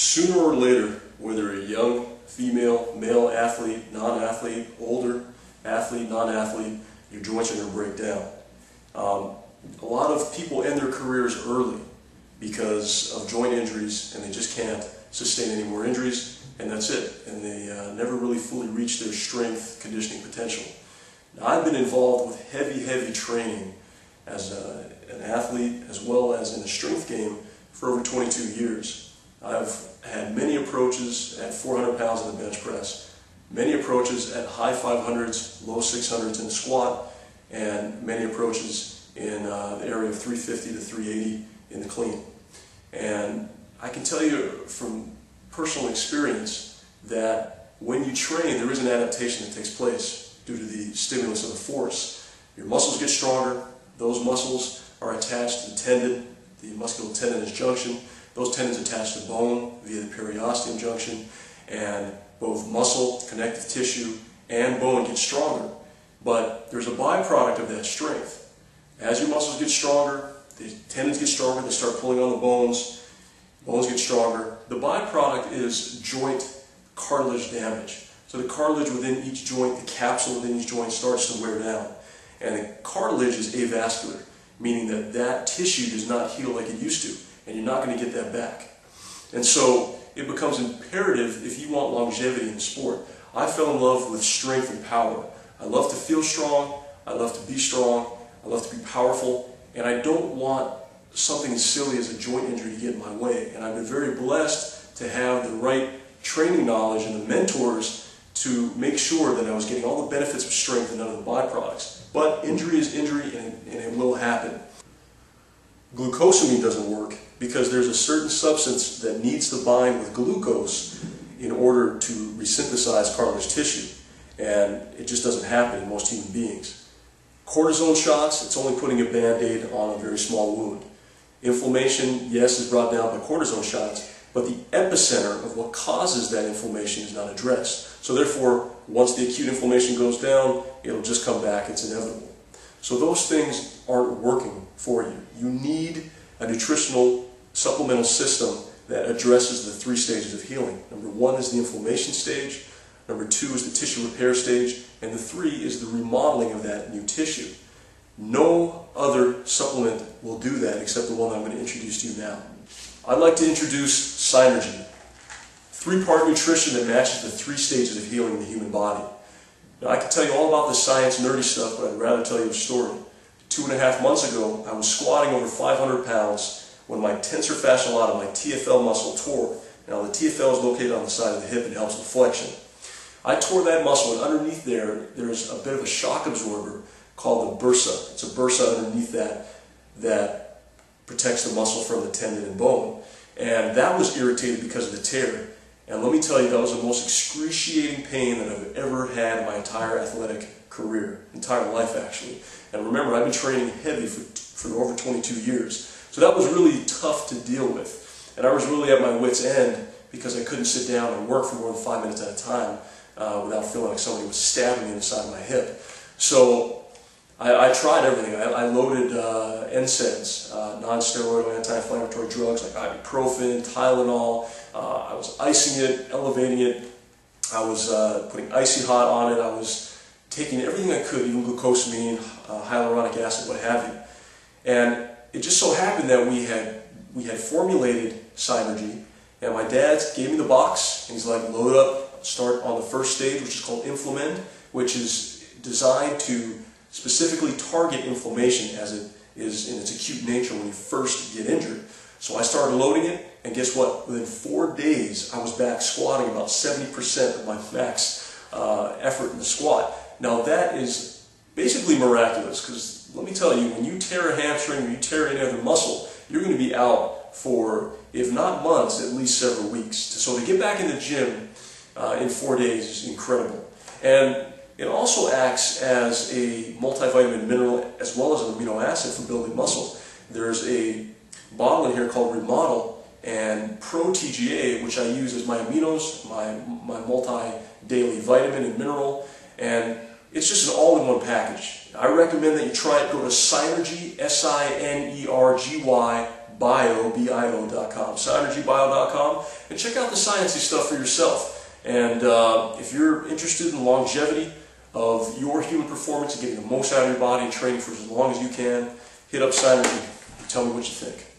Sooner or later, whether a young, female, male athlete, non-athlete, older athlete, non-athlete, your joints are going to break down. A lot of people end their careers early because of joint injuries, and they just can't sustain any more injuries, and that's it. And they never really fully reach their strength conditioning potential. Now, I've been involved with heavy training as an athlete as well as in the strength game for over 22 years. I've had many approaches at 400 pounds in the bench press, many approaches at high 500s, low 600s in the squat, and many approaches in the area of 350 to 380 in the clean. And I can tell you from personal experience that when you train, there is an adaptation that takes place due to the stimulus of the force. Your muscles get stronger. Those muscles are attached to the tendon, the musculotendinous junction. Those tendons attach to bone via the periosteum junction, and both muscle, connective tissue, and bone get stronger. But there's a byproduct of that strength. As your muscles get stronger, the tendons get stronger, they start pulling on the bones get stronger. The byproduct is joint cartilage damage. So the cartilage within each joint, the capsule within each joint starts to wear down. And the cartilage is avascular, meaning that that tissue does not heal like it used to, and you're not going to get that back. And so it becomes imperative if you want longevity in the sport. I fell in love with strength and power. I love to feel strong, I love to be strong, I love to be powerful, and I don't want something as silly as a joint injury to get in my way. And I've been very blessed to have the right training knowledge and the mentors to make sure that I was getting all the benefits of strength and none of the byproducts. But injury is injury, and it will happen. Glucosamine doesn't work because there's a certain substance that needs to bind with glucose in order to resynthesize cartilage tissue, and it just doesn't happen in most human beings. Cortisone shots, it's only putting a band-aid on a very small wound. Inflammation, yes, is brought down by cortisone shots, but the epicenter of what causes that inflammation is not addressed. So therefore, once the acute inflammation goes down, it'll just come back, it's inevitable. So those things aren't working for you. You need a nutritional supplemental system that addresses the three stages of healing. Number one is the inflammation stage, number two is the tissue repair stage, and the three is the remodeling of that new tissue. No other supplement will do that except the one I'm going to introduce to you now. I'd like to introduce sInERGy, three-part nutrition that matches the three stages of healing in the human body. Now, I could tell you all about the science nerdy stuff, but I'd rather tell you a story. 2.5 months ago, I was squatting over 500 pounds when my tensor fasciae lata, my TFL muscle, tore. Now, the TFL is located on the side of the hip and helps with flexion. I tore that muscle, and underneath there's a bit of a shock absorber called the bursa. It's a bursa underneath that protects the muscle from the tendon and bone. And that was irritated because of the tear. And let me tell you, that was the most excruciating pain that I've ever had in my entire athletic career, entire life actually. And remember, I've been training heavy for over 22 years. So that was really tough to deal with. And I was really at my wit's end because I couldn't sit down and work for more than 5 minutes at a time without feeling like somebody was stabbing me in the side of my hip. So I tried everything. I loaded NSAIDs, non-steroidal anti-inflammatory drugs like ibuprofen, Tylenol. I was icing it, elevating it. I was putting icy hot on it. I was taking everything I could, even glucosamine, hyaluronic acid, what have you. And it just so happened that we had formulated sInERGy, and my dad gave me the box, and he's like, load up, start on the first stage, which is called Inflamend, which is designed to specifically target inflammation as it is in its acute nature when you first get injured. So I started loading it, and guess what? Within 4 days, I was back squatting about 70% of my max effort in the squat. Now that is basically miraculous, because let me tell you, when you tear a hamstring or you tear any other muscle, you're going to be out for, if not months, at least several weeks. So to get back in the gym in 4 days is incredible. And it also acts as a multivitamin mineral as well as an amino acid for building muscle. There's a bottle in here called Remodel and Pro TGA, which I use as my aminos, my multi-daily vitamin and mineral, and it's just an all-in-one package. I recommend that you try it. Go to sInERGy, SINERGY bio.com, sInERGybio.com, and check out the sciencey stuff for yourself. And if you're interested in longevity of your human performance and getting the most out of your body and training for as long as you can, hit up sInERGy and tell me what you think.